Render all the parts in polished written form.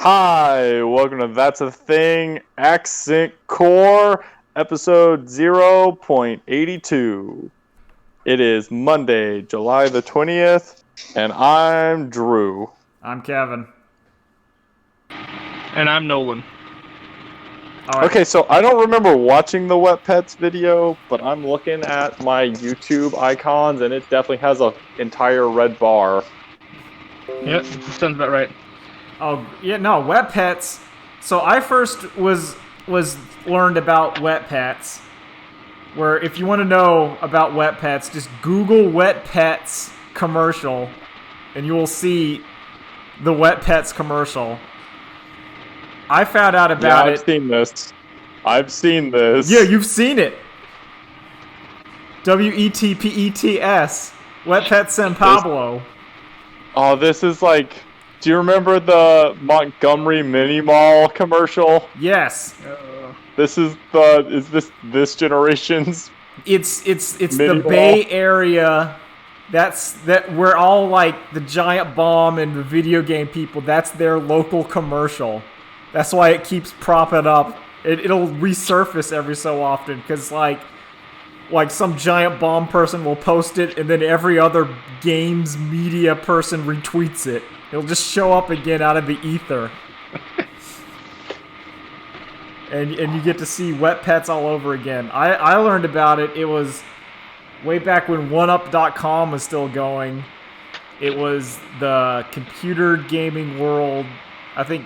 Hi, welcome to That's a Thing Accent Core, episode 0.82. It is Monday, July the 20th, and I'm Drew. I'm Kevin. And I'm Nolan. All right. Okay, so I don't remember watching the Wet Pets video, but I'm looking at my YouTube icons, and it definitely has an entire red bar. Yep, sounds about right. Oh yeah, no, wet pets. So I first was learned about wet pets. Where if you want to know about wet pets, just Google wet pets commercial, and you will see the wet pets commercial. I found out about I've seen this. I've seen this. Yeah, you've seen it. WETPETS. Wet Pets San Pablo. Oh, this is like. Do you remember the Montgomery Mini Mall commercial? Yes. This is this generation's. It's Mini the Mall. Bay Area. That we're all like the Giant Bomb and the video game people. That's their local commercial. That's why it keeps propping up. It'll resurface every so often because like some Giant Bomb person will post it, and then every other games media person retweets it. It'll just show up again out of the ether. And you get to see wet pets all over again. I learned about it. It was way back when OneUp.com was still going. It was the Computer Gaming World, I think,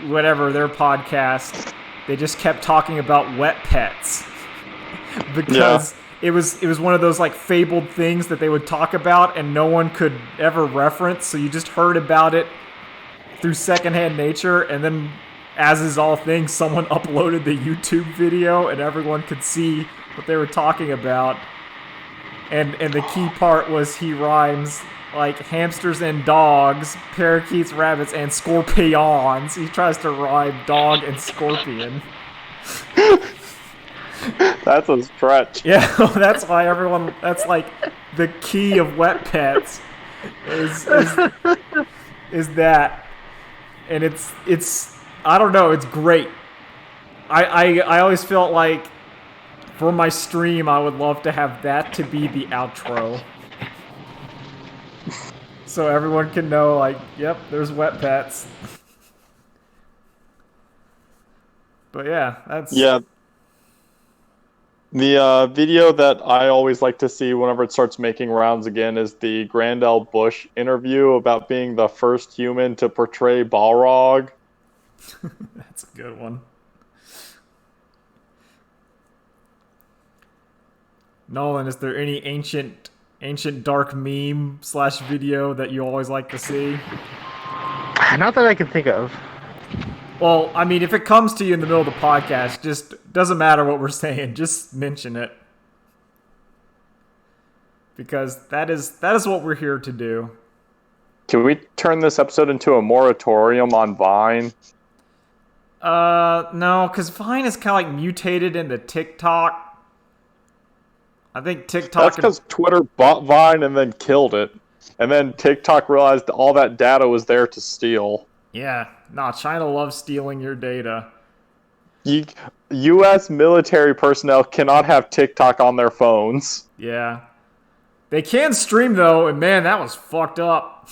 whatever, their podcast. They just kept talking about wet pets. Because it was one of those like fabled things that they would talk about and no one could ever reference. So you just heard about it through secondhand nature, and then as is all things, someone uploaded the YouTube video and everyone could see what they were talking about. And the key part was he rhymes like hamsters and dogs, parakeets, rabbits, and scorpions. He tries to rhyme dog and scorpion. That's a stretch. Yeah, that's why everyone. That's like the key of wet pets is that, and it's I don't know. It's great. I always felt like for my stream I would love to have that to be the outro, so everyone can know like, yep, there's wet pets. But yeah, that's The video that I always like to see whenever it starts making rounds again is the Grandel Bush interview about being the first human to portray Balrog. That's a good one. Nolan, is there any ancient dark meme / video that you always like to see? Not that I can think of. Well, I mean, if it comes to you in the middle of the podcast, just doesn't matter what we're saying, just mention it. Because that is what we're here to do. Can we turn this episode into a moratorium on Vine? No, because Vine is kind of like mutated into TikTok. I think TikTok... That's because Twitter bought Vine and then killed it. And then TikTok realized all that data was there to steal. Yeah, nah, China loves stealing your data. U.S. military personnel cannot have TikTok on their phones. Yeah. They can stream, though, and man, that was fucked up.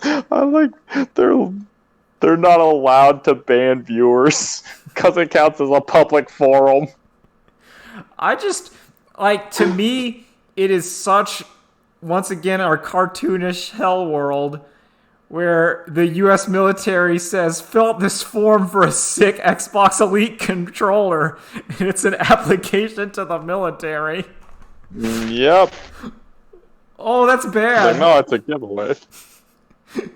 I like, they're not allowed to ban viewers because it counts as a public forum. I just, like, to me, it is such, once again, our cartoonish hell world where the U.S. military says, fill out this form for a sick Xbox Elite controller, and it's an application to the military. Yep. Oh, that's bad. Like, no, it's a giveaway.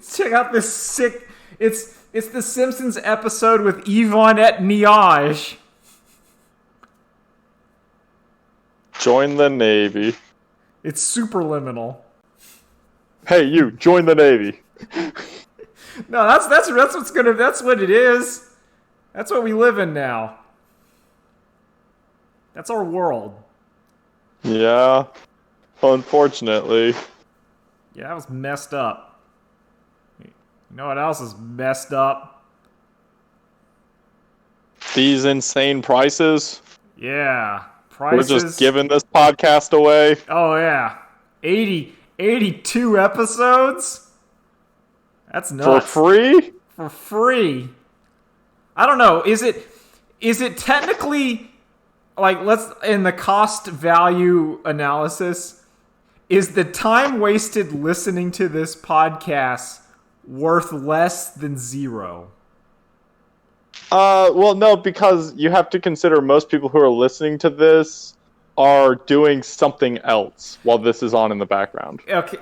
Check out this sick, it's the Simpsons episode with Yvonne et Niage. Join the Navy. It's superliminal. Hey, you, join the Navy. No, that's what it is. That's what we live in now. That's our world. Yeah. Unfortunately. Yeah, that was messed up. know what else is messed up? These insane prices. Yeah, We're prices. just giving this podcast away. Oh yeah, 82 episodes. That's For nuts. free? For free. I don't know. Is it technically like let's in the cost value analysis? Is the time wasted listening to this podcast worth less than zero? Well, no, because you have to consider most people who are listening to this are doing something else while this is on in the background. Okay,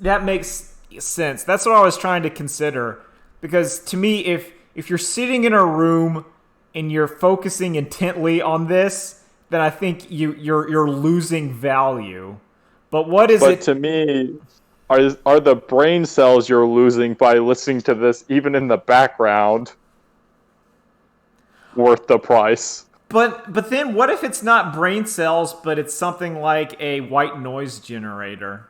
that makes sense. That's what I was trying to consider. Because to me, if you're sitting in a room and you're focusing intently on this, then I think you're losing value. But what is But it? to me, are the brain cells you're losing by listening to this, even in the background, worth the price? But then what if it's not brain cells, but it's something like a white noise generator,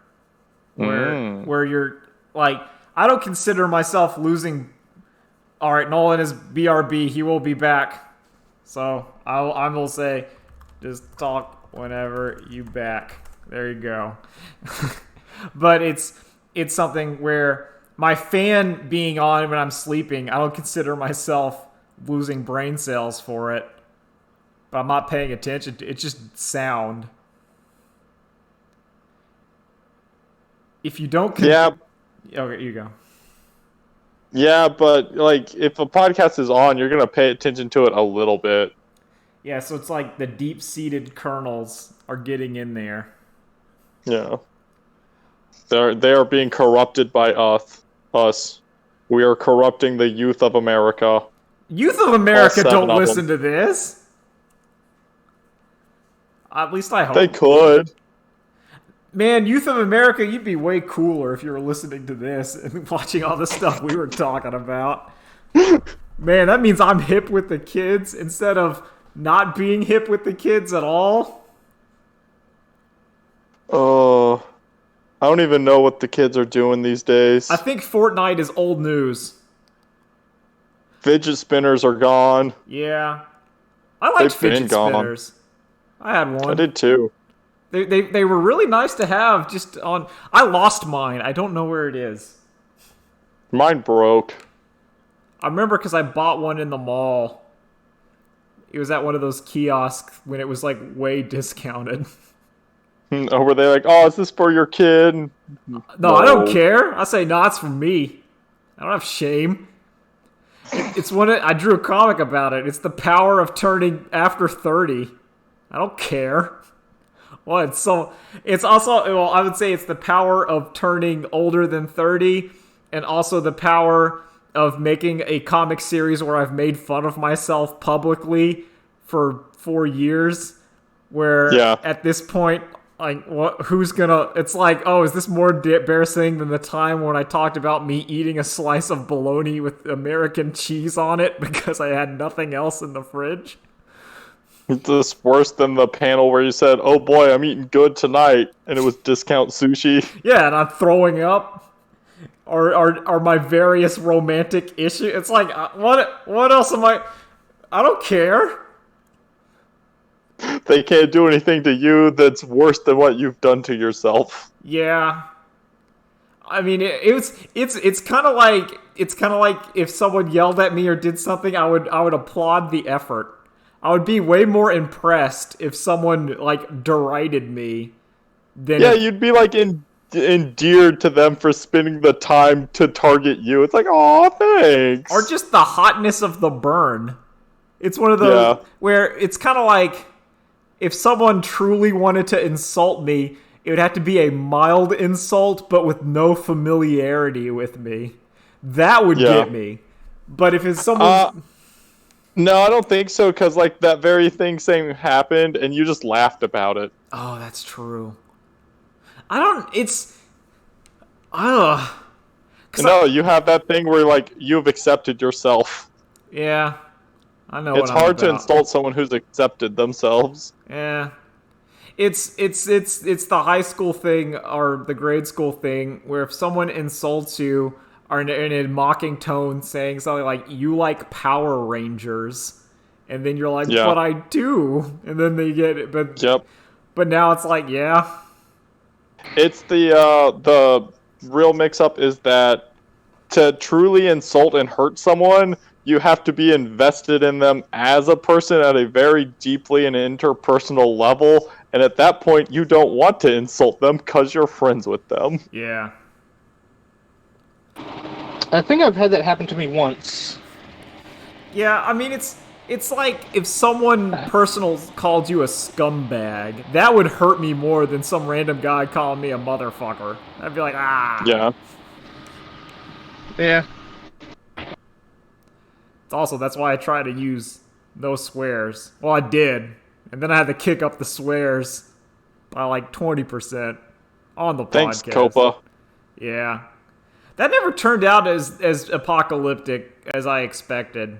where you're like, I don't consider myself losing. All right, Nolan is BRB. He will be back. So I will say, just talk whenever you back. There you go. But it's something where my fan being on when I'm sleeping, I don't consider myself losing brain cells for it. But I'm not paying attention to it. It's just sound. If you don't... Yeah. Okay, you go. Yeah, but like if a podcast is on, you're gonna pay attention to it a little bit. Yeah, so it's like the deep-seated kernels are getting in there. Yeah. They are being corrupted by us. We are corrupting the youth of America. Youth of America don't of listen them. to this. At least I hope. They could. Man, Youth of America, you'd be way cooler if you were listening to this and watching all the stuff we were talking about. Man, that means I'm hip with the kids instead of not being hip with the kids at all. Oh, I don't even know what the kids are doing these days. I think Fortnite is old news. Fidget spinners are gone. Yeah. I liked They've been fidget gone. spinners. I had one. I did too. They were really nice to have just on... I lost mine. I don't know where it is. Mine broke. I remember because I bought one in the mall. It was at one of those kiosks when it was like way discounted. Or were they like, oh, is this for your kid? No, I don't care. I say, no, it's for me. I don't have shame. It's one. I drew a comic about it. It's the power of turning after 30. I don't care. What? So it's also, well, I would say it's the power of turning older than 30, and also the power of making a comic series where I've made fun of myself publicly for 4 years. Where at this point, like, who's gonna... It's like, oh, is this more embarrassing than the time when I talked about me eating a slice of bologna with American cheese on it because I had nothing else in the fridge? Is this worse than the panel where you said, oh boy, I'm eating good tonight, and it was discount sushi? Yeah, and I'm throwing up. Or my various romantic issues. It's like, what else am I... I don't care. They can't do anything to you that's worse than what you've done to yourself. Yeah. I mean, it's kind of like if someone yelled at me or did something, I would applaud the effort. I would be way more impressed if someone like derided me than you'd be like endeared to them for spending the time to target you. It's like, oh, thanks. Or just the hotness of the burn. It's one of those where it's kind of like if someone truly wanted to insult me, it would have to be a mild insult, but with no familiarity with me. That would get me. But if it's someone... no, I don't think so, because like that very thing saying happened, and you just laughed about it. Oh, that's true. I don't... It's... No, you have that thing where like you've accepted yourself. Yeah. I know it's what I'm hard to about. insult someone who's accepted themselves. Yeah. It's the high school thing or the grade school thing where if someone insults you, are in a mocking tone saying something like, "You like Power Rangers," and then you're like, Yeah. "But I do," and then they get it, Yep. but now it's like, yeah, It's the real mix-up is that to truly insult and hurt someone, you have to be invested in them as a person at a very deeply and interpersonal level, and at that point, you don't want to insult them because you're friends with them. yeah. I think I've had that happen to me once. Yeah, I mean, it's like if someone personal called you a scumbag, that would hurt me more than some random guy calling me a motherfucker. I'd be like, ah. Yeah. Yeah. It's also, that's why I try to use no swears. Well, I did. And then I had to kick up the swears by like 20% on the Thanks, podcast. Copa. Yeah. That never turned out as apocalyptic as I expected.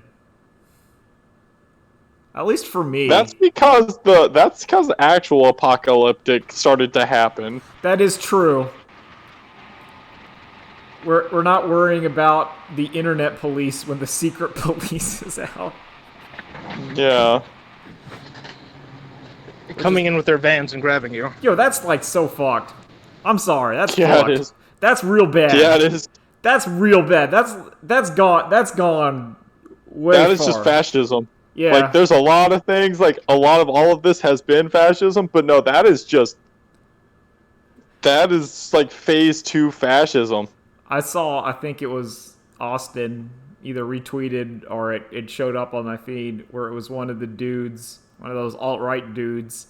At least for me. That's because actual apocalyptic started to happen. That is true. We're not worrying about the internet police when the secret police is out. Yeah. Coming in with their vans and grabbing you. Yo, that's like so fucked. I'm sorry, that's Yeah, fucked. it is. That's real bad. Yeah, it is. That's real bad. That's gone way That far. is just fascism. Yeah. Like, there's a lot of things, like, a lot of all of this has been fascism, but no, that is like phase 2 fascism. I think it was Austin either retweeted or it showed up on my feed where it was one of those alt-right dudes,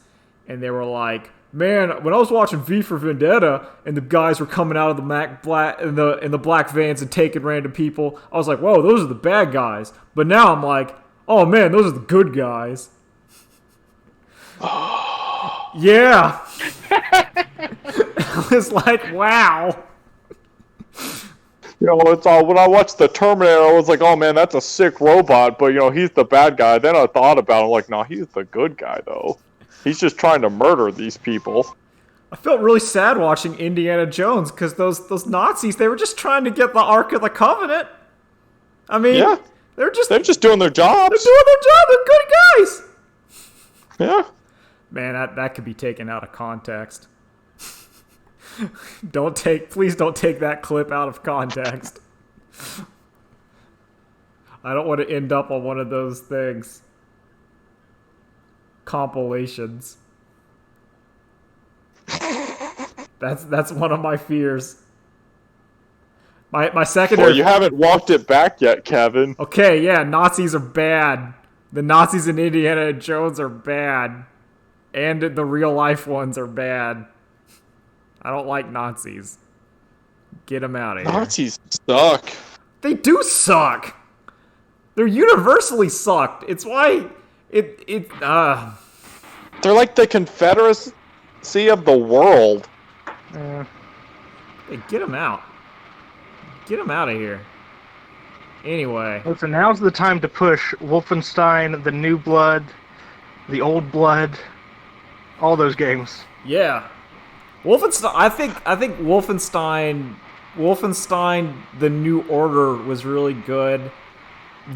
and they were like, "Man, when I was watching V for Vendetta and the guys were coming out of the black vans and taking random people, I was like, whoa, those are the bad guys. But now I'm like, oh man, those are the good guys." Yeah. I was like, wow. You know, it's all when I watched the Terminator, I was like, oh man, that's a sick robot, but you know, he's the bad guy. Then I thought about it, like, no, he's the good guy though. He's just trying to murder these people. I felt really sad watching Indiana Jones because those Nazis, they were just trying to get the Ark of the Covenant. I mean, Yeah. they're just doing their jobs. They're doing their job. They're good guys. Yeah. Man, that could be taken out of context. Please don't take that clip out of context. I don't want to end up on one of those things. Compilations. That's one of my fears. My secondary. Well, you haven't walked it back yet, Kevin. Okay, yeah, Nazis are bad. The Nazis in Indiana Jones are bad. And the real life ones are bad. I don't like Nazis. Get them out of here. Nazis suck. They do suck. They're universally sucked. It's why They're like the Confederacy of the world. Hey, get them out. Get them out of here. Anyway. Listen, now's the time to push Wolfenstein, the New Blood, the Old Blood, all those games. Yeah. Wolfenstein. I think Wolfenstein, the New Order was really good.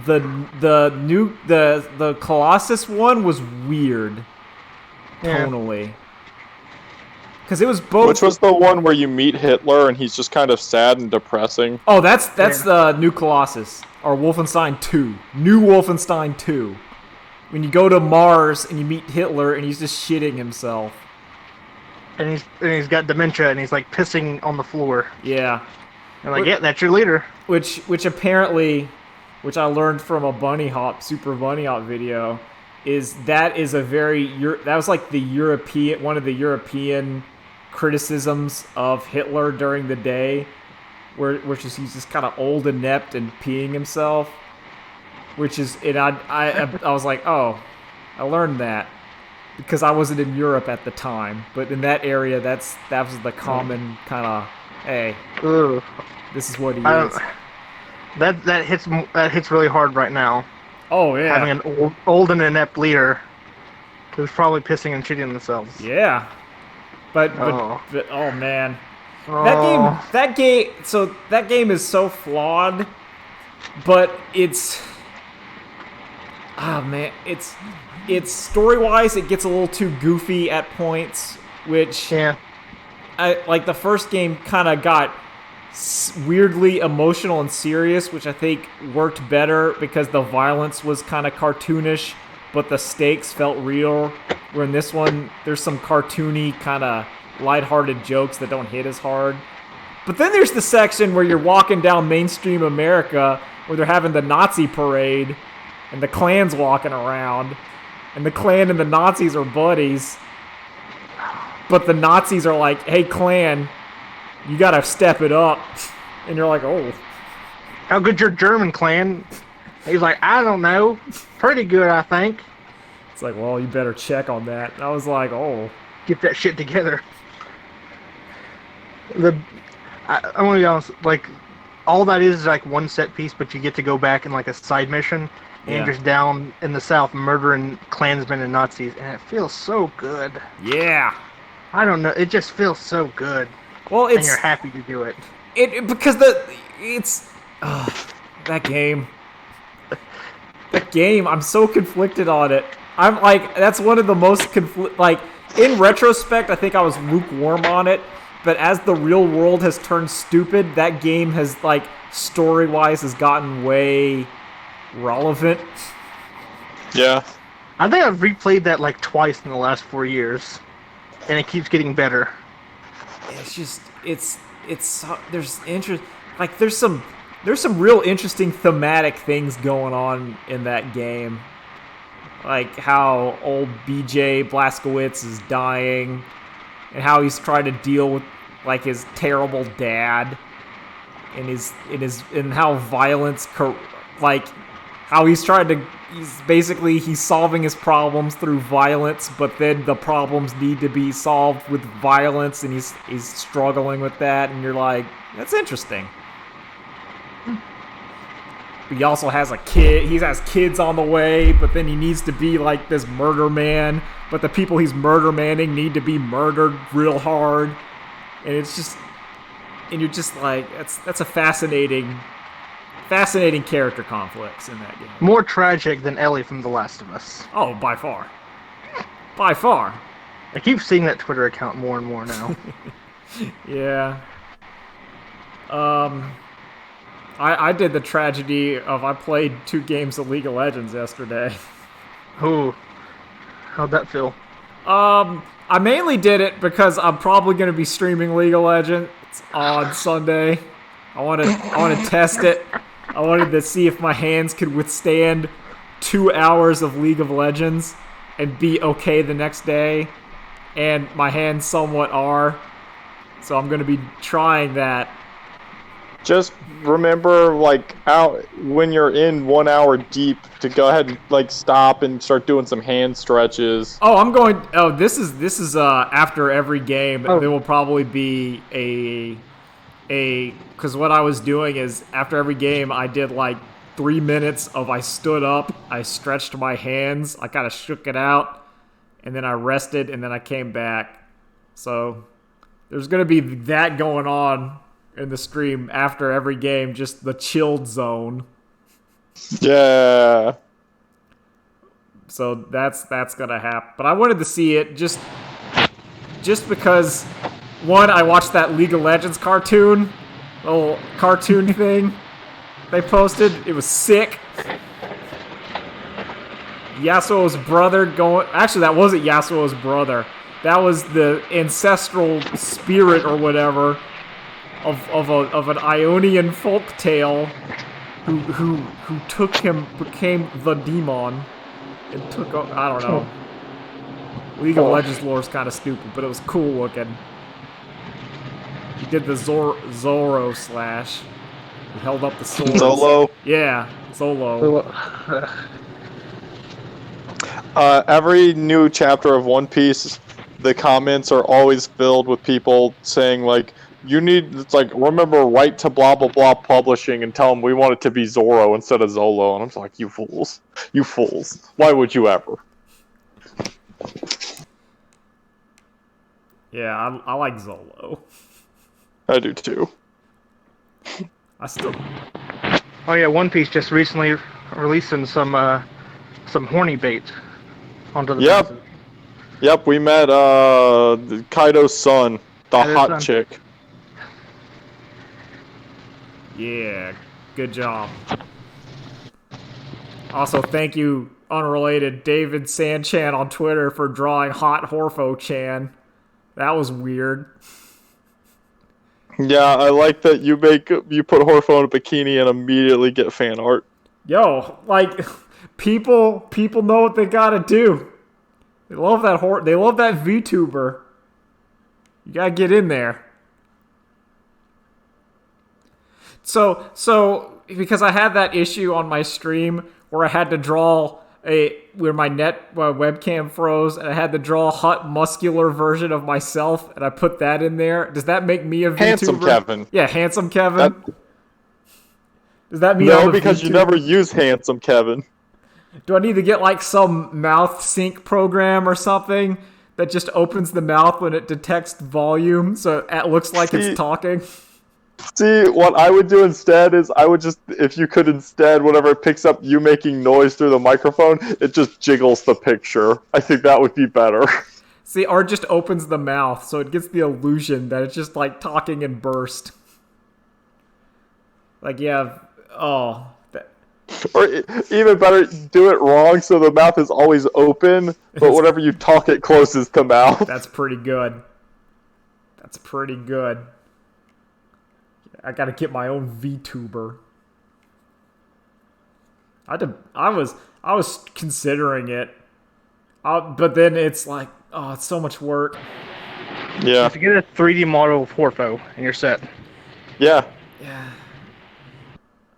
The Colossus one was weird, tonally. Because it was both. Which was the one where you meet Hitler and he's just kind of sad and depressing? Oh, that's the New Colossus or Wolfenstein 2. New Wolfenstein 2. When you go to Mars and you meet Hitler and he's just shitting himself. And he's got dementia and he's like pissing on the floor. Yeah. And like, yeah, that's your leader. Which apparently, which I learned from a Super Bunny Hop video, that was like one of the European criticisms of Hitler during the day, which is he's just kind of old, inept, and peeing himself. I was like, oh, I learned that. Because I wasn't in Europe at the time, but in that area, that was the common kind of, hey, Ugh. this is what he is. That hits really hard right now. Oh yeah, Having an old and inept leader who's probably pissing and shitting themselves. yeah, but Oh. oh man, Oh, that game is so flawed, but ah man, it's story wise it gets a little too goofy at points, which yeah. I like the first game kind of got weirdly emotional and serious, which I think worked better because the violence was kind of cartoonish, but the stakes felt real. Where in this one, there's some cartoony kind of lighthearted jokes that don't hit as hard. But then there's the section where you're walking down mainstream America where they're having the Nazi parade and the Klan's walking around, and the Klan and the Nazis are buddies. But the Nazis are like, "Hey, Klan, you gotta step it up," and you're like, "Oh, How good your German clan? He's like, I don't know. Pretty good, I think. it's like, well, you better check on that." And I was like, "Oh, Get that shit together. I want to be honest, like, all that is like one set piece, but you get to go back in like a side mission, and yeah, you're just down in the south murdering Klansmen and Nazis, and it feels so good. yeah." I don't know, it just feels so good, Well, and it's you're happy to do it. because it's that game. That game, I'm so conflicted on it. I'm like, that's one of the most like in retrospect, I think I was lukewarm on it. But as the real world has turned stupid, that game has like story-wise has gotten way relevant. Yeah. I think I've replayed that like twice in the last 4 years, and it keeps getting better. It's just there's interest like there's some real interesting thematic things going on in that game, like how old BJ Blazkowicz is dying and how he's trying to deal with like his terrible dad and how violence like how he's trying to he's solving his problems through violence, but then the problems need to be solved with violence, and he's struggling with that, and you're like, that's interesting. But he also has a kid. He has kids on the way, but then he needs to be like this murder man. But the people he's murder manning need to be murdered real hard, and it's just, and you're just like, that's a fascinating character conflicts in that game. More tragic than Ellie from The Last of Us. Oh, by far. By far. I keep seeing that Twitter account more and more now. Yeah. I did the tragedy of I played 2 games of League of Legends yesterday. Ooh, how'd that feel? I mainly did it because I'm probably going to be streaming League of Legends on Sunday. I want to test it. I wanted to see if my hands could withstand 2 hours of League of Legends and be okay the next day. And my hands somewhat are. So I'm going to be trying that. Just remember, like, when you're in 1 hour deep, to go ahead and like stop and start doing some hand stretches. Oh, I'm going. Oh, this is after every game. Oh. There will probably be because what I was doing is after every game I did like 3 minutes of I stood up, I stretched my hands, I kind of shook it out, and then I rested, and then I came back. So there's gonna be that going on in the stream after every game, just the chilled zone. Yeah. So that's gonna happen. But I wanted to see it just because, one, I watched that League of Legends cartoon, little cartoon thing they posted. It was sick. Yasuo's brother going. Actually, that wasn't Yasuo's brother. That was the ancestral spirit or whatever of an Ionian folk tale who took him, became the demon, and took. I don't know. League of Legends lore is kind of stupid, but it was cool looking. He did the Zoro slash. He held up the sword. Zolo. Yeah, Zolo. Every new chapter of One Piece, the comments are always filled with people saying like, it's like, remember, write to blah blah blah publishing and tell them we want it to be Zoro instead of Zolo. And I'm just like, you fools. Why would you ever? Yeah, I like Zolo. I do too. I still. Oh yeah, One Piece just recently releasing some horny bait onto the masses. Yep. Yep, we met Kaido's son, the Kaido's hot son. chick. Yeah, good job. Also, thank you, unrelated, David Sanchan on Twitter for drawing Hot Horfo Chan. That was weird. Yeah, I like that you put Horfo in a bikini and immediately get fan art. Yo, like, people know what they gotta do. They love that they love that VTuber. You gotta get in there. So because I had that issue on my stream where I had to draw where my webcam froze, and I had to draw a hot muscular version of myself, and I put that in there. Does that make me a VTuber? Handsome Kevin. Yeah, handsome Kevin. Does that mean No, because you never use handsome Kevin. Do I need to get like some mouth sync program or something that just opens the mouth when it detects volume so it looks like it's talking? See, what I would do instead is I would just, if you could instead, whenever it picks up you making noise through the microphone, it just jiggles the picture. I think that would be better. See, or it just opens the mouth so it gets the illusion that it's just like talking in burst. Like, yeah, oh. Or even better, do it wrong so the mouth is always open, but whenever you talk, it closes the mouth. That's pretty good. That's pretty good. I gotta get my own VTuber. I was considering it, but then it's like, oh, it's so much work. Yeah. To get a 3D model of Horfo in your set. Yeah. Yeah.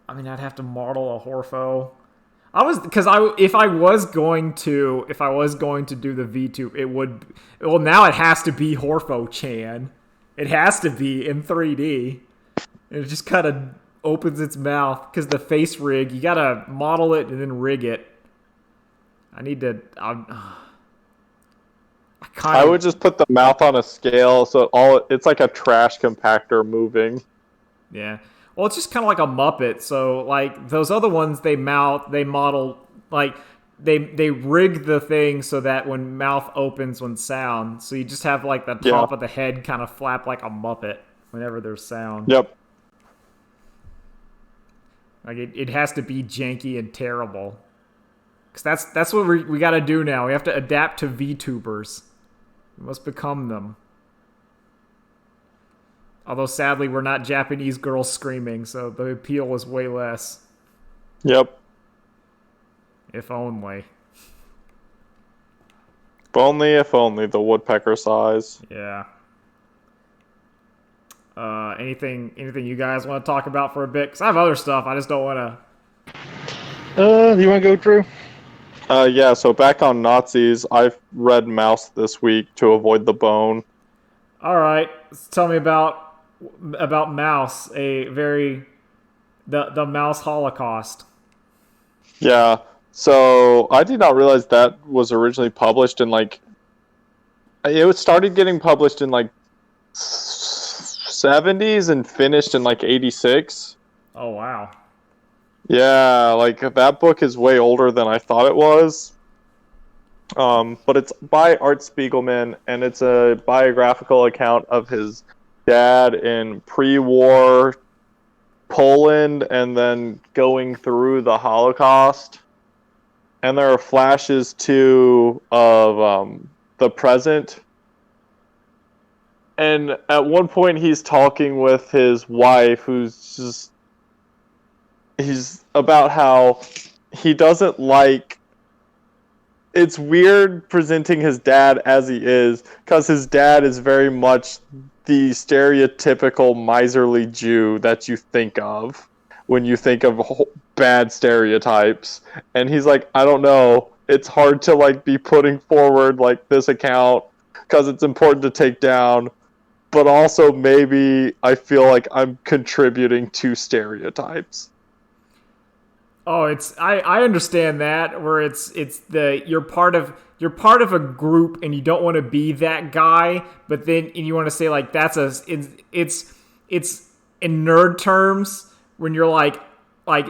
I mean, I'd have to model a Horfo. If I was going to do the VTube, it would. Well, now it has to be Horfo Chan. It has to be in 3D. And it just kind of opens its mouth because the face rig, you gotta model it and then rig it. I need to. I would just put the mouth on a scale so it's like a trash compactor moving. Yeah. Well, it's just kind of like a Muppet. So, like, those other ones, they model, like, they rig the thing so that when mouth opens when sound. So you just have, like, the top of the head kind of flap like a Muppet whenever there's sound. Yep. Like, it has to be janky and terrible. Because that's what we got to do now. We have to adapt to VTubers. We must become them. Although, sadly, we're not Japanese girls screaming, so the appeal is way less. Yep. If only. If only the woodpecker size. Yeah. Anything you guys want to talk about for a bit? Because I have other stuff. I just don't want to... Do you want to go, Drew? Yeah, so back on Nazis, I've read Mouse this week to avoid the bone. All right. Tell me about Mouse, the Mouse Holocaust. Yeah, so I did not realize that was originally published in it started getting published in 70s and finished in 86. Oh, wow. Yeah, that book is way older than I thought it was. But it's by Art Spiegelman, and it's a biographical account of his dad in pre-war Poland and then going through the Holocaust. And there are flashes too of the present. And at one point he's talking with his wife, he's about how he doesn't like. It's weird presenting his dad as he is, because his dad is very much the stereotypical miserly Jew that you think of when you think of bad stereotypes. And he's like, I don't know, it's hard to be putting forward this account because it's important to take down, but also maybe I feel like I'm contributing to stereotypes. Oh, I understand that, where you're part of a group and you don't want to be that guy, but then you want to say it's it's in nerd terms when you're like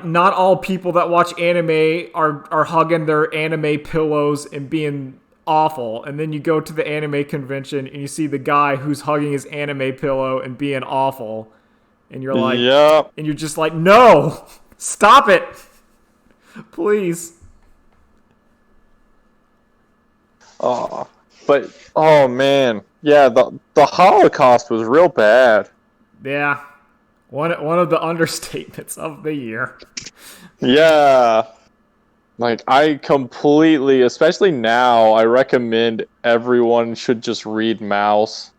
not all people that watch anime are hugging their anime pillows and being awful, and then you go to the anime convention and you see the guy who's hugging his anime pillow and being awful, and you're like, Yep. and you're just like, no, stop it, please. Oh, but oh man, yeah, the Holocaust was real bad. Yeah, one of the understatements of the year. Yeah. Like, I completely, especially now, I recommend everyone should just read Mouse,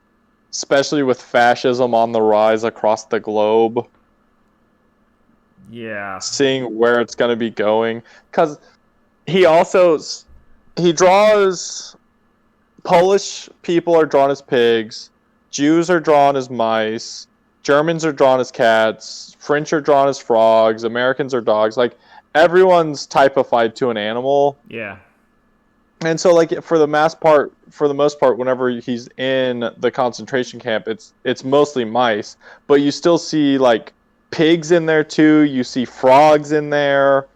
especially with fascism on the rise across the globe, Yeah. seeing where it's going to be going. Because he draws, Polish people are drawn as pigs, Jews are drawn as mice, Germans are drawn as cats, French are drawn as frogs, Americans are dogs. Like, everyone's typified to an animal. Yeah. And so, like, for the most part, whenever he's in the concentration camp, it's mostly mice. But you still see like pigs in there too. You see frogs in there.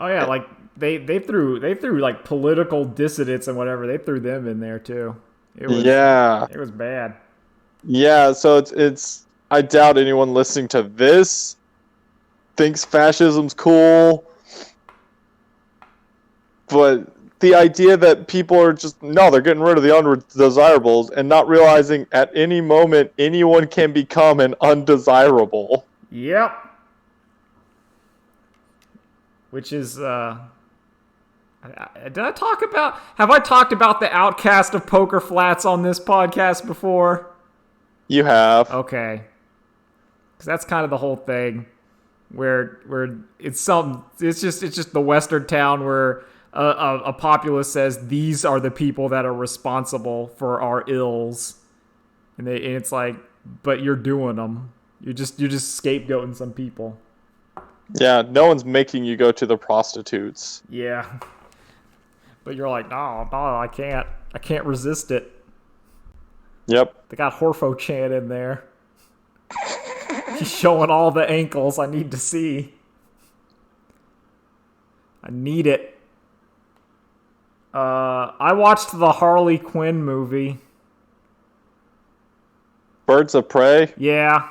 Oh yeah, like they threw like political dissidents and whatever. They threw them in there too. Yeah, It was bad. yeah. So it's. I doubt anyone listening to this thinks fascism's cool, but the idea that people are they're getting rid of the undesirables and not realizing at any moment anyone can become an undesirable. Yep. Which is have I talked about the outcast of Poker Flats on this podcast before? You have. Okay. Cuz that's kind of the whole thing where it's just the western town where a populace says these are the people that are responsible for our ills, and it's like, but you're doing them. You're just scapegoating some people. Yeah, no one's making you go to the prostitutes. Yeah, but you're like, no, I can't resist it. Yep. They got Horfo-chan in there. He's showing all the ankles I need to see. I need it. I watched the Harley Quinn movie. Birds of Prey? Yeah.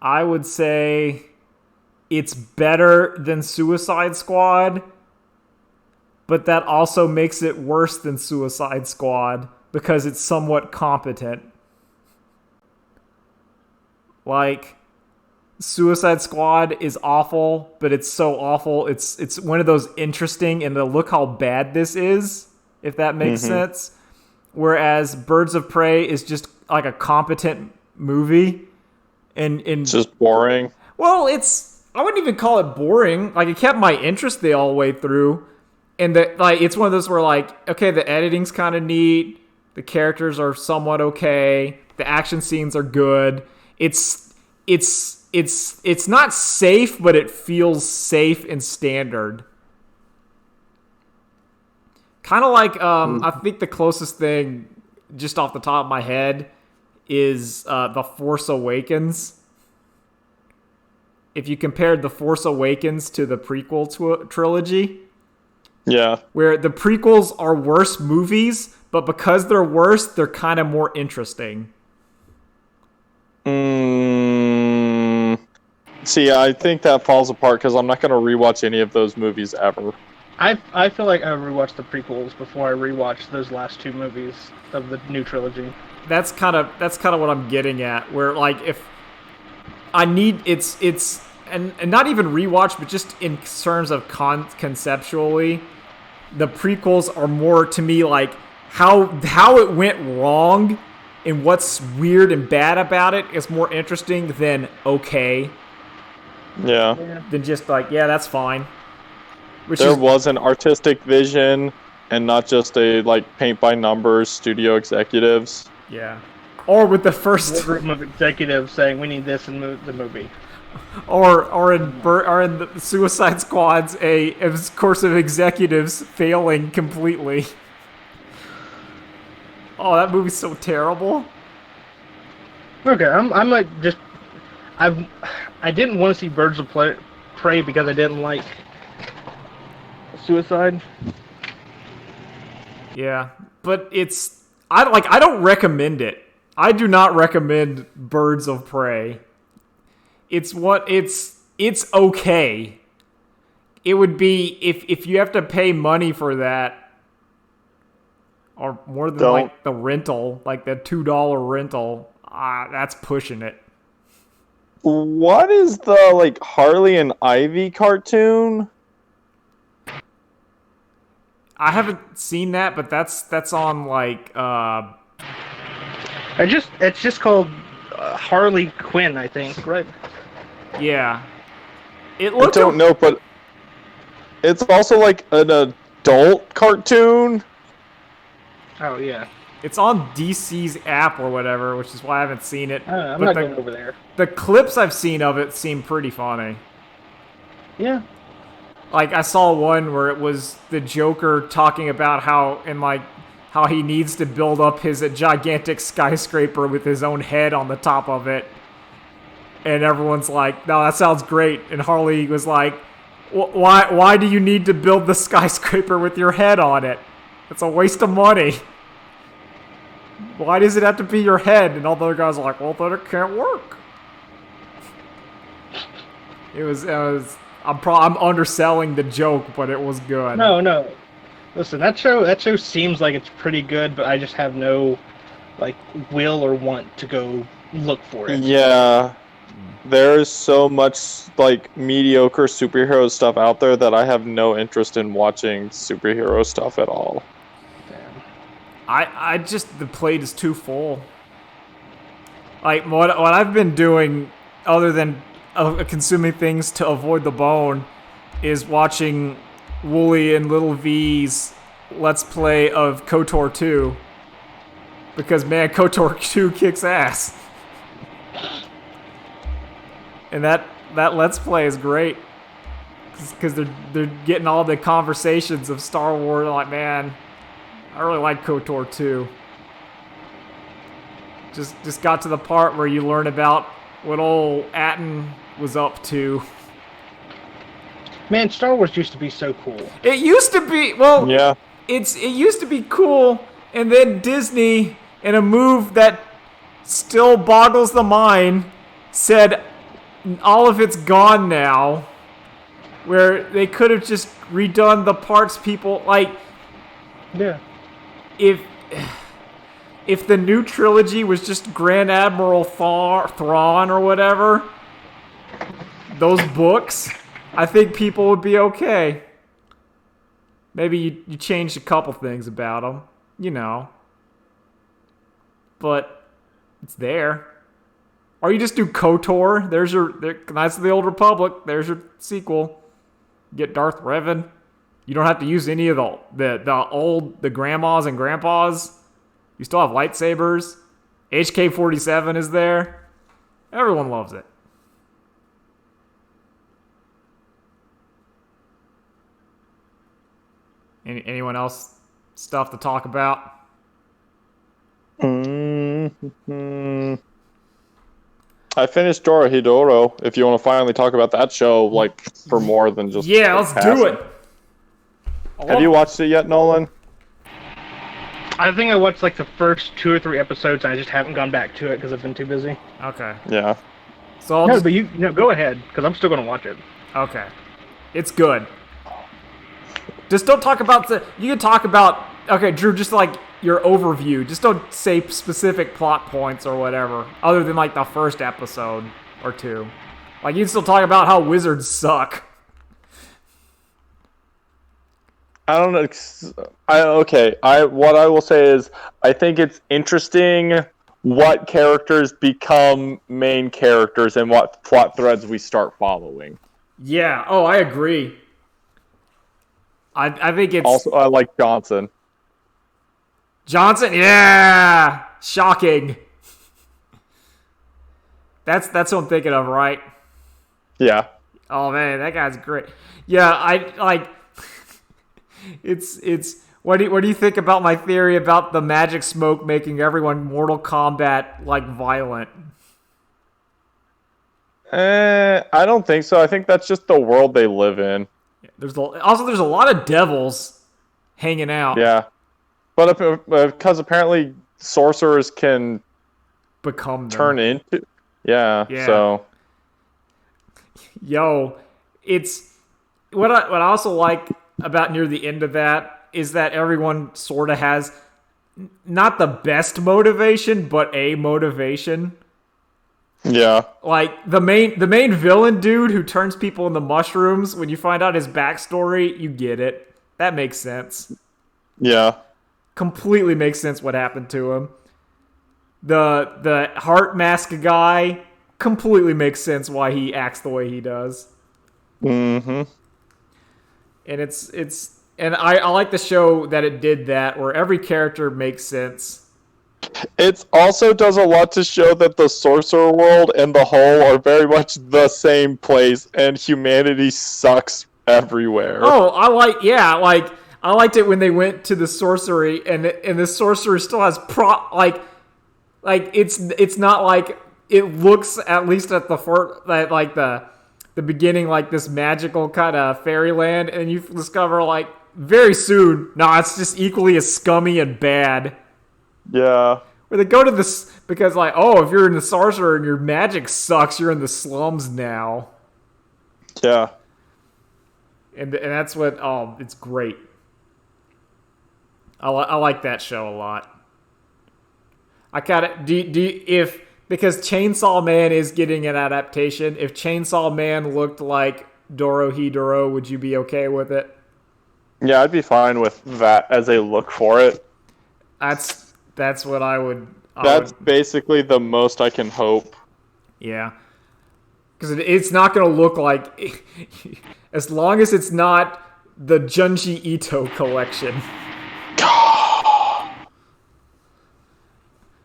I would say it's better than Suicide Squad, but that also makes it worse than Suicide Squad because it's somewhat competent. Like, Suicide Squad is awful, but it's so awful. It's one of those interesting and look how bad this is, if that makes sense. Whereas Birds of Prey is just like a competent movie. And It's just boring. well, I wouldn't even call it boring. Like, it kept my interest the all way through. And it's one of those where, like, okay, the editing's kind of neat, the characters are somewhat okay, the action scenes are good. It's not safe, but it feels safe and standard. Kind of like I think the closest thing, just off the top of my head, is The Force Awakens. If you compared The Force Awakens to the prequel trilogy, Yeah. where the prequels are worse movies, but because they're worse, they're kind of more interesting. See, I think that falls apart because I'm not going to rewatch any of those movies ever. I feel like I rewatched the prequels before I rewatched those last two movies of the new trilogy. That's kind of what I'm getting at. Where, like, if I need and not even rewatch, but just in terms of conceptually, the prequels are more to me like how it went wrong and what's weird and bad about it is more interesting than okay. Yeah. Than just like, yeah, that's fine. There was an artistic vision and not just a, like, paint by numbers studio executives. Yeah. Or with the first Boardroom of executives saying we need this in the movie. or in the Suicide Squad's a course of executives failing completely. Oh, that movie's so terrible. Okay, I'm like just I didn't want to see Birds of Prey because I didn't like Suicide. Yeah, but I don't recommend it. I do not recommend Birds of Prey. It's okay. It would be if you have to pay money for that, or more than Don't. like the rental, like the $2 rental. That's pushing it. What is the like Harley and Ivy cartoon? I haven't seen that, but that's on like It's just called Harley Quinn, I think, right? yeah. It I looked don't know, but it's also like an adult cartoon. Oh yeah. it's on DC's app or whatever, which is why I haven't seen it. I don't know, I'm But not going over there. the clips I've seen of it seem pretty funny. Yeah. Like I saw one where it was the Joker talking about how he needs to build up his gigantic skyscraper with his own head on the top of it. And everyone's like, "No, that sounds great." And Harley was like, "Why do you need to build the skyscraper with your head on it? It's a waste of money. Why does it have to be your head?" And all the other guys are like, "Well, then it can't work." I'm underselling the joke, but it was good. No, no. Listen, that show seems like it's pretty good, but I just have no like will or want to go look for it. Yeah, there's so much like mediocre superhero stuff out there that I have no interest in watching superhero stuff at all. Damn. I just the plate is too full. Like what I've been doing, other than consuming things to avoid the bone, is watching Wooly and Little V's Let's Play of KOTOR 2. Because man, KOTOR 2 kicks ass. And that Let's Play is great. Because they're getting all the conversations of Star Wars. Like, man, I really like KOTOR 2. Just got to the part where you learn about what old Atten was up to. Man, Star Wars used to be so cool. It used to be, well, Yeah, it used to be cool, and then Disney, in a move that still boggles the mind, said all of it's gone now. Where they could have just redone the parts people like. Yeah. If the new trilogy was just Grand Admiral Thrawn or whatever, those books, I think people would be okay. Maybe you changed a couple things about them, you know. But it's there. Or you just do KOTOR. There's your Knights of the Old Republic. There's your sequel. Get Darth Revan. You don't have to use any of the grandmas and grandpas. You still have lightsabers. HK-47 is there. Everyone loves it. Anyone else stuff to talk about? mm-hmm. I finished Dorohedoro. If you want to finally talk about that show, like for more than just Yeah, let's do it. Have you watched it yet, Nolan? I think I watched like the first 2 or 3 episodes, and I just haven't gone back to it because I've been too busy. Okay. Yeah. So No, but go ahead because I'm still gonna watch it. Okay. It's good. Just don't talk about you can talk about, okay, Drew, just like your overview. Just don't say specific plot points or whatever, other than like the first episode or 2. Like you can still talk about how wizards suck. I don't know. What I will say is I think it's interesting what characters become main characters and what plot threads we start following. Yeah. Oh, I agree. I think it's Also, I like Johnson. Johnson. Yeah. Shocking. That's what I'm thinking of, right? Yeah. Oh man, that guy's great. Yeah, I like. It's What do you think about my theory about the magic smoke making everyone Mortal Kombat like violent? I don't think so. I think that's just the world they live in. There's a lot of devils hanging out. Yeah, but because apparently sorcerers can Become them. turn into. Yeah, Yeah. so Yo, it's what I also like about near the end of that is that everyone sort of has not the best motivation, but a motivation. yeah, Like the main villain dude who turns people into mushrooms. When you find out his backstory, you get it. That makes sense. yeah, Completely makes sense what happened to him. The heart mask guy completely makes sense why he acts the way he does. mm-hmm. And and I like the show that it did that where every character makes sense. It also does a lot to show that the sorcerer world and the whole are very much the same place, and humanity sucks everywhere. Oh, I liked it when they went to the sorcery and the sorcerer still has it's not like it looks at least at the first like the beginning like this magical kind of fairyland, and you discover like very soon, nah, it's just equally as scummy and bad. Yeah, Where they go to this because like, oh, if you're in the sorcerer and your magic sucks, you're in the slums now, yeah. and that's what it's great. I like that show a lot. I kind of do if because Chainsaw Man is getting an adaptation. If Chainsaw Man looked like Dorohedoro, would you be okay with it? Yeah, I'd be fine with that as a look for it. That's what I would. That's basically the most I can hope. Yeah, because it's not going to look like as long as it's not the Junji Ito collection,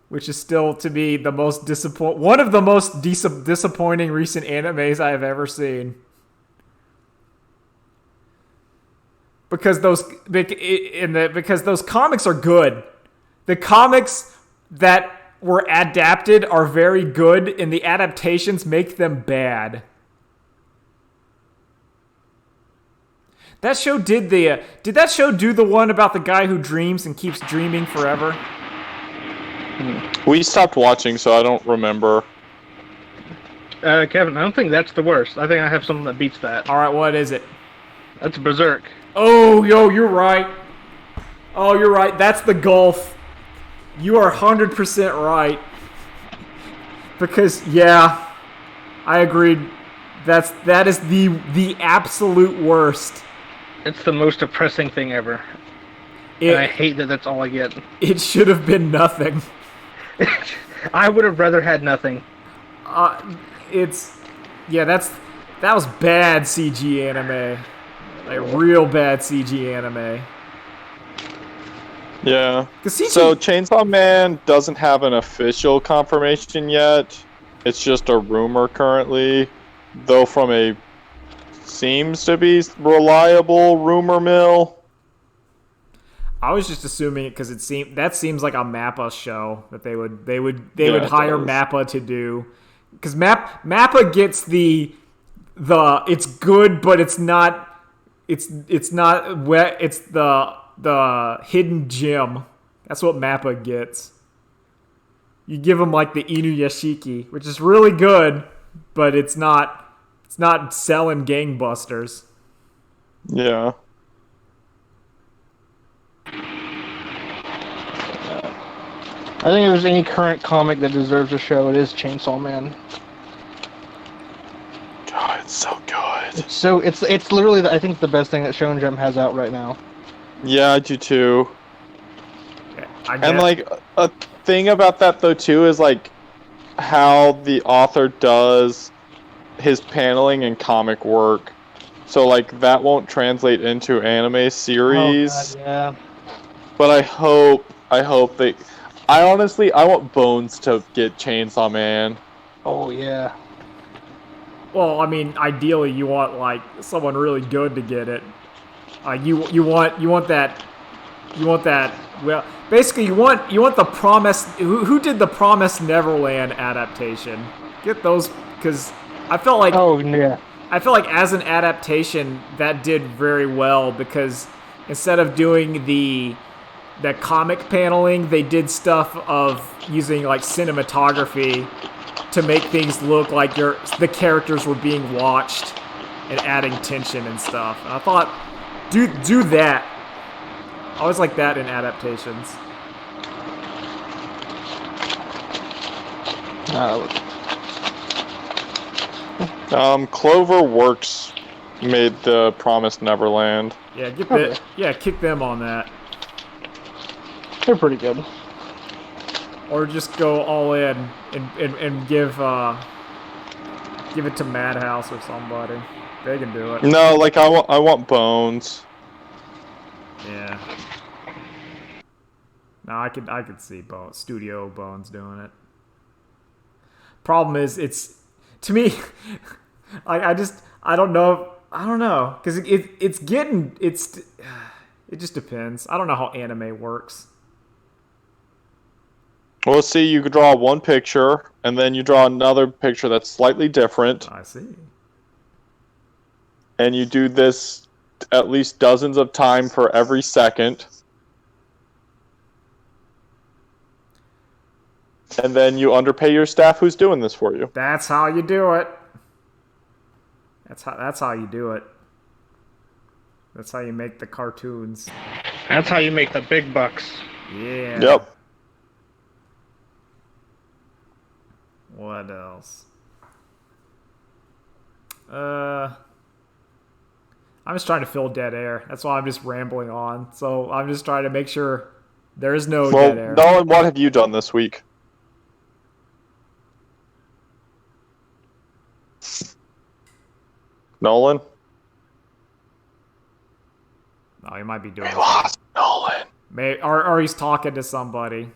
which is still to me the most one of the most disappointing recent animes I have ever seen. Because those comics are good. The comics that were adapted are very good, and the adaptations make them bad. That show did that show do the one about the guy who dreams and keeps dreaming forever? We stopped watching, so I don't remember. Kevin, I don't think that's the worst. I think I have something that beats that. All right, what is it? That's Berserk. Oh, yo, you're right. Oh, you're right. That's the Gulf. You are 100% right. Because yeah, I agreed. That is the absolute worst. It's the most depressing thing ever. And I hate that that's all I get. It should have been nothing. I would have rather had nothing. That was bad CG anime. Like real bad CG anime. Yeah. CG... So Chainsaw Man doesn't have an official confirmation yet. It's just a rumor currently, though from a seems to be reliable rumor mill. I was just assuming it because that seems like a Mappa show that they would hire Mappa to do, because Mappa gets the it's good but it's not wet, it's the hidden gem. That's what Mappa gets. You give him like the Inuyashiki, which is really good, but it's not selling gangbusters. Yeah. I think if there's any current comic that deserves a show, it is Chainsaw Man. God, it's so good. It's literally I think the best thing that Shonen Jump has out right now. Yeah, I do too. And like a thing about that though too is like how the author does his paneling and comic work. So like that won't translate into anime series. Oh, God, yeah. But I hope they. I want Bones to get Chainsaw Man. Oh yeah. Well, I mean, ideally you want like someone really good to get it. You want that You want that? Well, basically, you want the Promise. Who did the Promised Neverland adaptation? Get those, because I felt like Oh yeah. as an adaptation that did very well, because instead of doing the comic paneling, they did stuff of using like cinematography to make things look like the characters were being watched and adding tension and stuff. And I thought, do that. I always like that in adaptations. Cloverworks made the Promised Neverland. Yeah, get that. Yeah, kick them on that. They're pretty good. Or just go all in and give it to Madhouse or somebody. They can do it. No, like I want Bones. Yeah. No, I could see Studio Bones doing it. Problem is, it's to me, I don't know, because it just depends. I don't know how anime works. Well, see, you could draw one picture, and then you draw another picture that's slightly different, I see. and you do this at least dozens of times for every second. And then you underpay your staff who's doing this for you. That's how you do it. That's how you do it. That's how you make the cartoons. That's how you make the big bucks. Yeah. Yep. What else? I'm just trying to fill dead air. That's why I'm just rambling on. So I'm just trying to make sure there is no dead air. Nolan, what have you done this week? Nolan? No, he might be doing We lost Nolan. or he's talking to somebody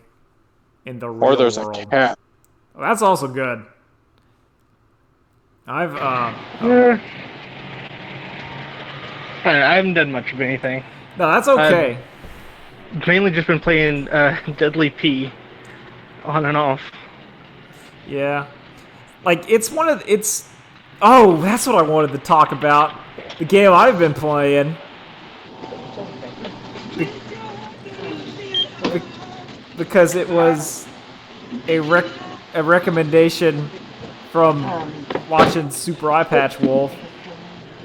in the real Or there's world. a cat. Well, that's also good. I've Yeah. I haven't done much of anything. no, that's okay. Mainly just been playing Deadly P on and off. Yeah. Like, it's... Oh, that's what I wanted to talk about. The game I've been playing. Because it was a recommendation from watching Super Eye Patch Wolf.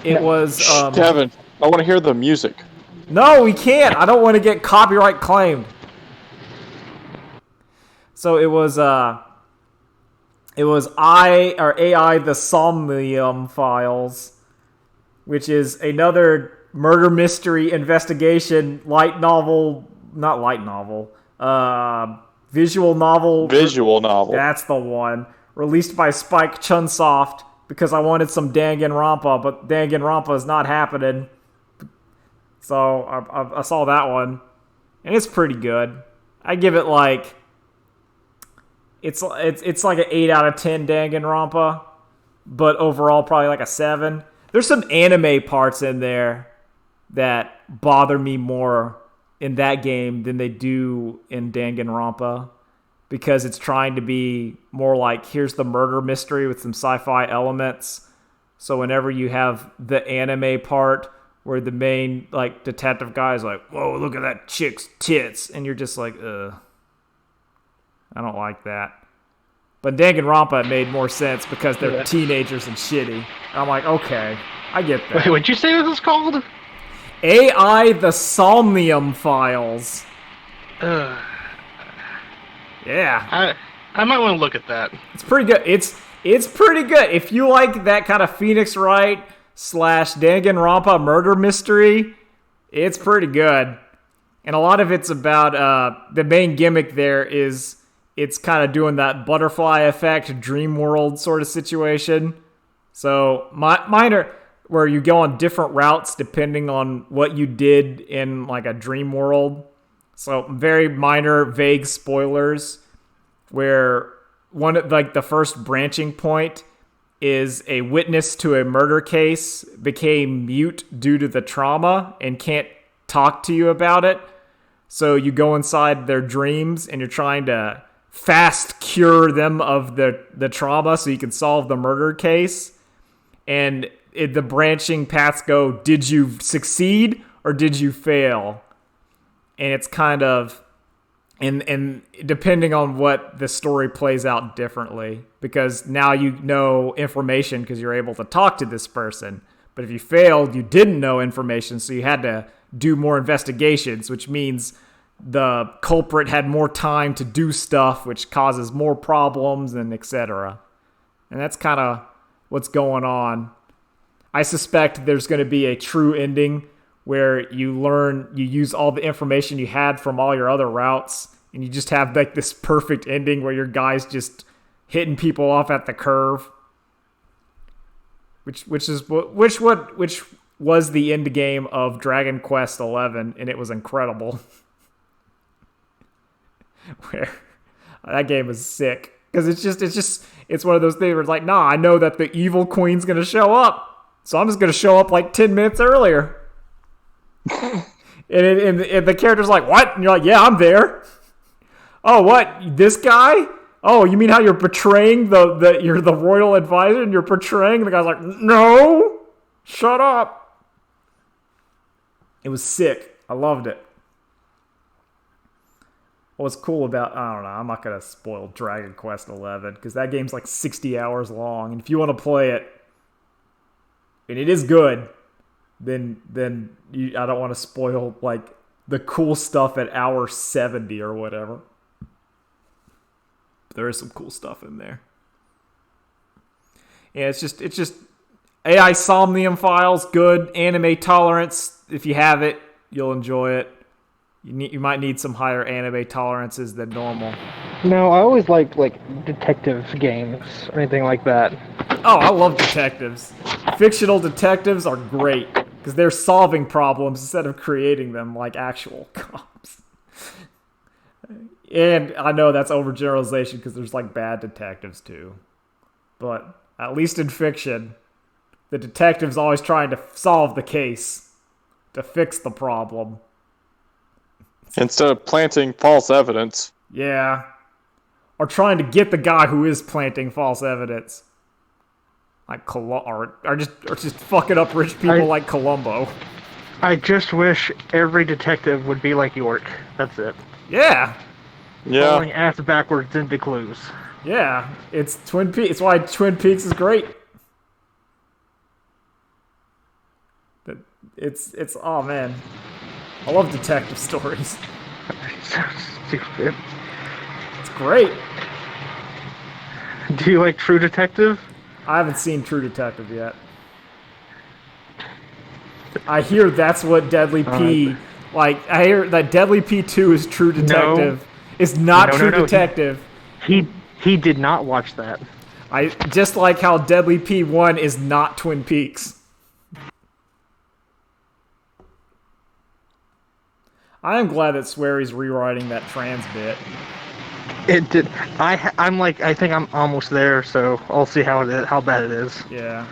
It was... Kevin, I want to hear the music. No, we can't. I don't want to get copyright claimed. So it was AI the Somnium Files, which is another murder mystery investigation visual novel. Visual novel. That's the one. Released by Spike Chunsoft, because I wanted some Danganronpa, but Danganronpa is not happening. So I saw that one, and it's pretty good. I give it like it's like an 8 out of 10 Danganronpa, but overall probably like a 7. There's some anime parts in there that bother me more in that game than they do in Danganronpa, because it's trying to be more like, here's the murder mystery with some sci-fi elements. So whenever you have the anime part where the main like detective guy is like, whoa, look at that chick's tits, and you're just like, I don't like that. But Danganronpa, it made more sense because they're teenagers and shitty. I'm like, okay, I get that. Wait, what'd you say this was called? AI the Somnium Files. Yeah. I might want to look at that. It's pretty good. It's pretty good. If you like that kind of Phoenix Wright / Danganronpa murder mystery, it's pretty good. And a lot of it's about the main gimmick there is it's kind of doing that butterfly effect, dream world sort of situation. So mine are where you go on different routes depending on what you did in like a dream world. So very minor, vague spoilers, where one like the first branching point is a witness to a murder case became mute due to the trauma and can't talk to you about it. So you go inside their dreams and you're trying to fast cure them of the trauma so you can solve the murder case. And the branching paths go, did you succeed or did you fail? And it's kind of, and depending on what the story plays out differently, because now you know information because you're able to talk to this person. But if you failed, you didn't know information, so you had to do more investigations, which means the culprit had more time to do stuff, which causes more problems and etc. And that's kind of what's going on. I suspect there's going to be a true ending where you use all the information you had from all your other routes, and you just have like this perfect ending where your guy's just hitting people off at the curve. Which was the end game of Dragon Quest XI, and it was incredible. Where that game is sick because it's one of those things where it's like, nah, I know that the evil queen's gonna show up, so I'm just gonna show up like 10 minutes earlier. and the character's like, what? And you're like, yeah, I'm there. Oh, what? This guy? Oh, you mean how you're betraying you're the royal advisor and you're betraying? The guy's like, no, shut up. It was sick. I loved it. What's cool about, I don't know, I'm not going to spoil Dragon Quest XI because that game's like 60 hours long. And if you want to play it, and it is good, then I don't want to spoil like the cool stuff at hour 70 or whatever. There is some cool stuff in there. Yeah, it's just AI Somnium Files, good. Anime tolerance, if you have it, you'll enjoy it. You might need some higher anime tolerances than normal. No, I always like detective games or anything like that. Oh, I love detectives. Fictional detectives are great because they're solving problems instead of creating them like actual cops. And I know that's overgeneralization because there's like bad detectives too. But at least in fiction, the detective's always trying to solve the case, to fix the problem. Instead of planting false evidence. Yeah. Or trying to get the guy who is planting false evidence. Like or just fucking up rich people like Columbo. I just wish every detective would be like York. That's it. Yeah. Yeah. Falling ass backwards into clues. Yeah. It's Twin Peaks. It's why Twin Peaks is great. It's oh man. I love detective stories. So stupid. It's great. Do you like True Detective? I haven't seen True Detective yet. I hear that's what Deadly P... Like, I hear that Deadly P2 is True Detective. No. It's not No, True no. Detective. He did not watch that. I just like how Deadly P1 is not Twin Peaks. I am glad that Swery's rewriting that trans bit. It did. I think I'm almost there, so I'll see how bad it is. Yeah,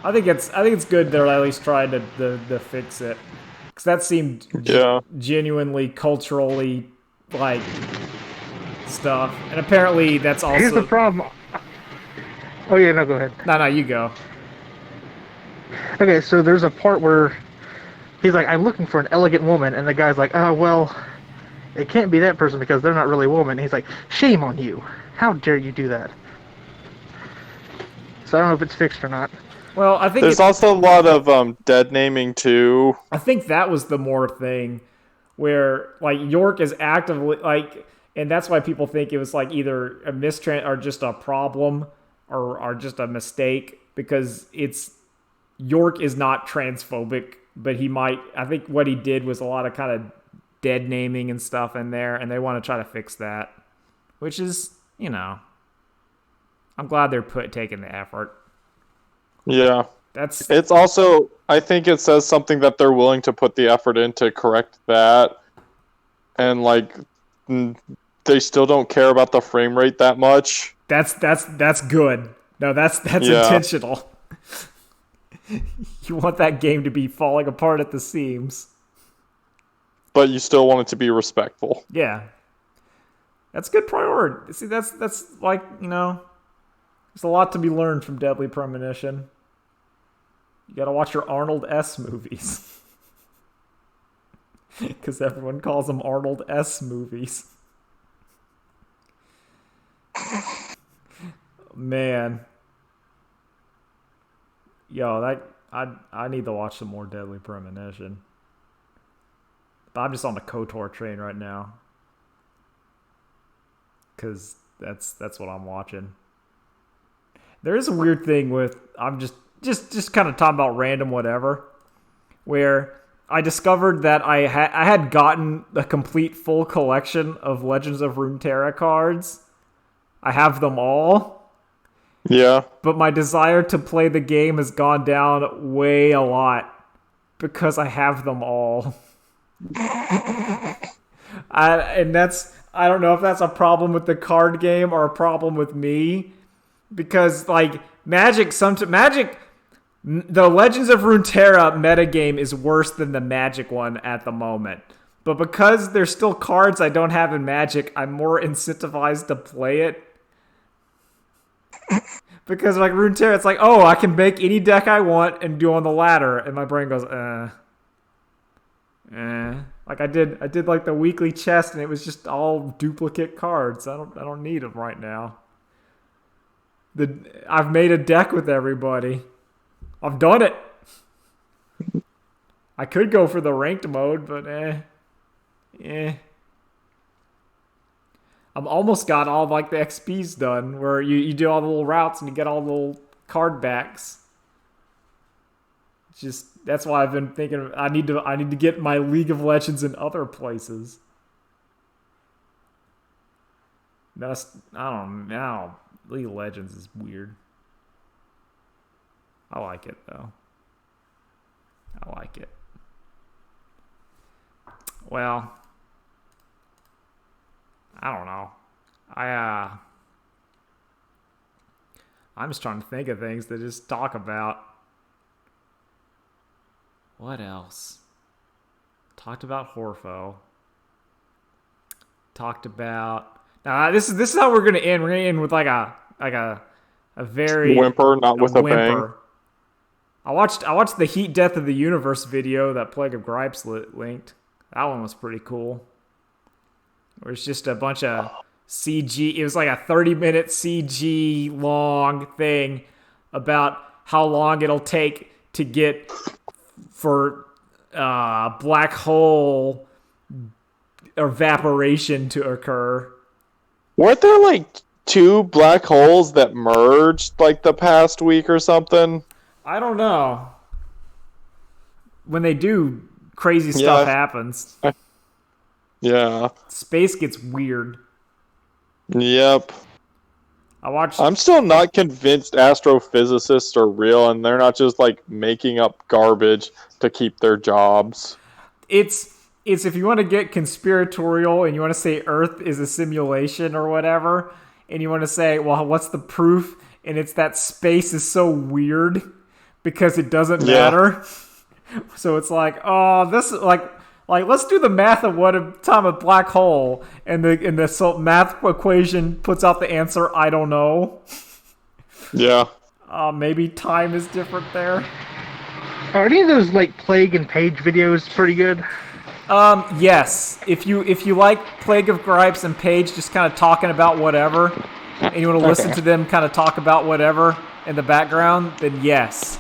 I think it's good they're at least trying to fix it, because that seemed genuinely culturally like stuff, and apparently that's also. Here's the problem. Oh yeah, no, go ahead. No, you go. Okay, so there's a part where he's like, I'm looking for an elegant woman, and the guy's like, oh, well, it can't be that person because they're not really a woman. And he's like, shame on you. How dare you do that? So I don't know if it's fixed or not. Well, I think there's also a lot of dead naming too. I think that was the more thing where like York is actively like, and that's why people think it was like either a mistrans or just a problem or just a mistake, because it's York is not transphobic, but he might. I think what he did was a lot of kind of dead naming and stuff in there, and they want to try to fix that, which is, you know, I'm glad they're taking the effort. Yeah. It's also, I think it says something that they're willing to put the effort in to correct that, and like they still don't care about the frame rate that much. That's good. No, that's intentional. You want that game to be falling apart at the seams. but you still want it to be respectful. Yeah. That's good priority. See, that's like, there's a lot to be learned from Deadly Premonition. You gotta watch your Arnold S. movies. Because everyone calls them Arnold S. movies. Man. Yo, I need to watch some more Deadly Premonition. But I'm just on the KOTOR train right now. Because that's what I'm watching. There is a weird thing with, I'm just kind of talking about random whatever, where I discovered that I had gotten a complete full collection of Legends of Runeterra cards. I have them all. Yeah. But my desire to play the game has gone down way a lot because I have them all. I don't know if that's a problem with the card game or a problem with me, because like Magic, the Legends of Runeterra metagame is worse than the Magic one at the moment. But because there's still cards I don't have in Magic, I'm more incentivized to play it. Because like Runeterra, it's like, oh, I can make any deck I want and do on the ladder, and my brain goes, Like I did like the weekly chest, and it was just all duplicate cards. I don't need them right now. I've made a deck with everybody. I've done it. I could go for the ranked mode, but I'm almost got all like the XPs done, where you do all the little routes and you get all the little card backs. That's why I've been thinking I need to get my League of Legends in other places. I don't know. League of Legends is weird. I like it though. I like it. Well, I don't know. I'm just trying to think of things to just talk about. What else? Talked about Horfo. Talked about. This is how we're gonna end. We're gonna end with like a very whimper, not with a bang. I watched the Heat Death of the Universe video that Plague of Gripes linked. That one was pretty cool. Where it's just a bunch of CG. It was like a 30-minute CG long thing about how long it'll take to get for black hole evaporation to occur. Weren't there like 2 black holes that merged like the past week or something? I don't know. When they do, crazy stuff happens. Yeah. Space gets weird. Yep. I'm still not convinced astrophysicists are real and they're not just like making up garbage to keep their jobs. It's if you want to get conspiratorial and you want to say Earth is a simulation or whatever, and you want to say, well, what's the proof? And it's that space is so weird because it doesn't matter. So it's like, oh, this like let's do the math of what a time a black hole, and the math equation puts out the answer. I don't know. Yeah. Maybe time is different there. Are any of those like Plague and Page videos pretty good? Yes. If you like Plague of Gripes and Page just kind of talking about whatever, and you want to listen to them kind of talk about whatever in the background, then yes.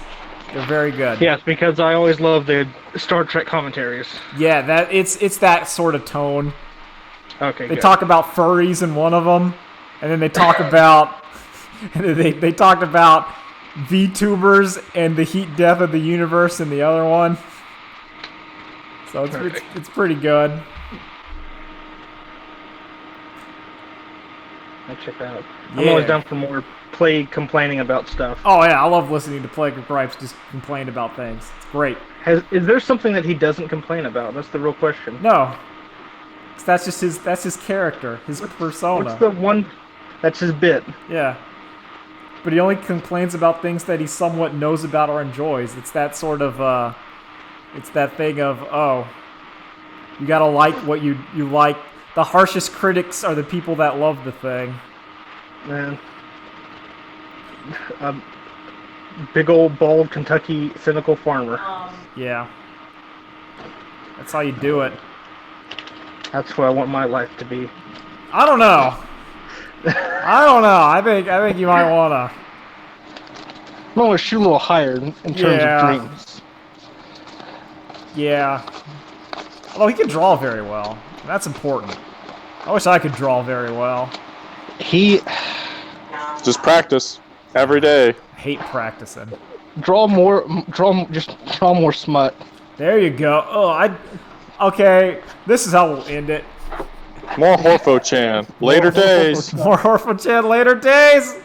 They're very good. Yes, because I always love the Star Trek commentaries. Yeah, it's that sort of tone. Okay, They talk about furries in one of them, and then they talk about they talked about VTubers and the heat death of the universe in the other one. So it's pretty good. I'll check that out. I'm always down for more Plague complaining about stuff. Oh yeah, I love listening to Plague of Gripes just complain about things. It's great. Is there something that he doesn't complain about? That's the real question. No. That's his character, his persona. What's the one that's his bit? Yeah. But he only complains about things that he somewhat knows about or enjoys. It's that sort of it's that thing of, oh, You gotta like what you like. The harshest critics are the people that love the thing. Man. Big old bald Kentucky cynical farmer. Yeah. That's how you do it. That's what I want my life to be. I don't know. I think you might wanna. I want to shoot a little higher in terms of dreams. Yeah. Although he can draw very well. That's important. I wish I could draw very well. He Just practice every day. I hate practicing. draw more smut. There you go. Okay, this is how we'll end it. More Horfo-chan. Later days. More Orphan Chan later days.